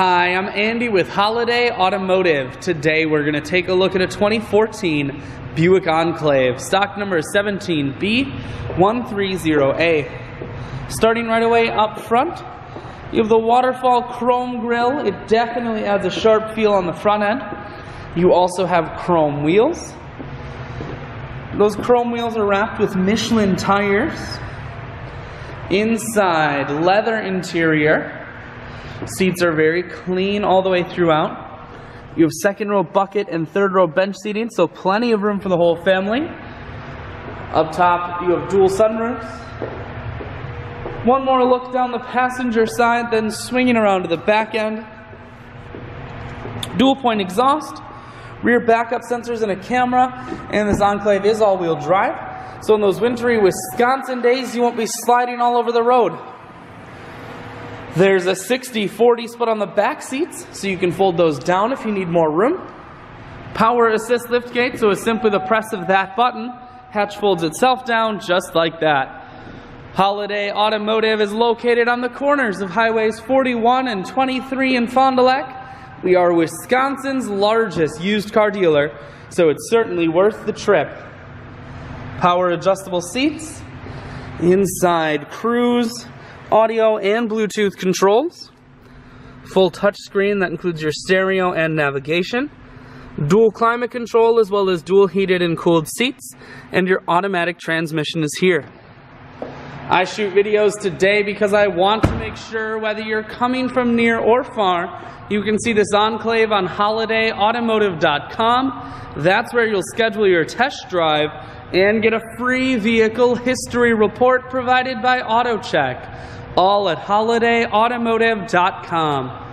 Hi, I'm Andy with Holiday Automotive. Today we're going to take a look at a 2014 Buick Enclave. Stock number is 17B130A. Starting right away up front, you have the waterfall chrome grille. It definitely adds a sharp feel on the front end. You also have chrome wheels. Those chrome wheels are wrapped with Michelin tires. Inside, leather interior. Seats are very clean all the way throughout. You have second row bucket and third row bench seating, so plenty of room for the whole family. Up top, you have dual sunroofs. One more look down the passenger side, then swinging around to the back end. Dual point exhaust, rear backup sensors and a camera, and this Enclave is all-wheel drive. So in those wintry Wisconsin days, you won't be sliding all over the road. There's a 60-40 split on the back seats, so you can fold those down if you need more room. Power assist liftgate, so it's simply the press of that button. Hatch folds itself down just like that. Holiday Automotive is located on the corners of Highways 41 and 23 in Fond du Lac. We are Wisconsin's largest used car dealer, so it's certainly worth the trip. Power adjustable seats. Inside, cruise, audio and Bluetooth controls, full touchscreen that includes your stereo and navigation, dual climate control as well as dual heated and cooled seats, and your automatic transmission is here. I shoot videos today because I want to make sure whether you're coming from near or far, you can see this Enclave on holidayautomotive.com. That's where you'll schedule your test drive and get a free vehicle history report provided by AutoCheck. All at holidayautomotive.com.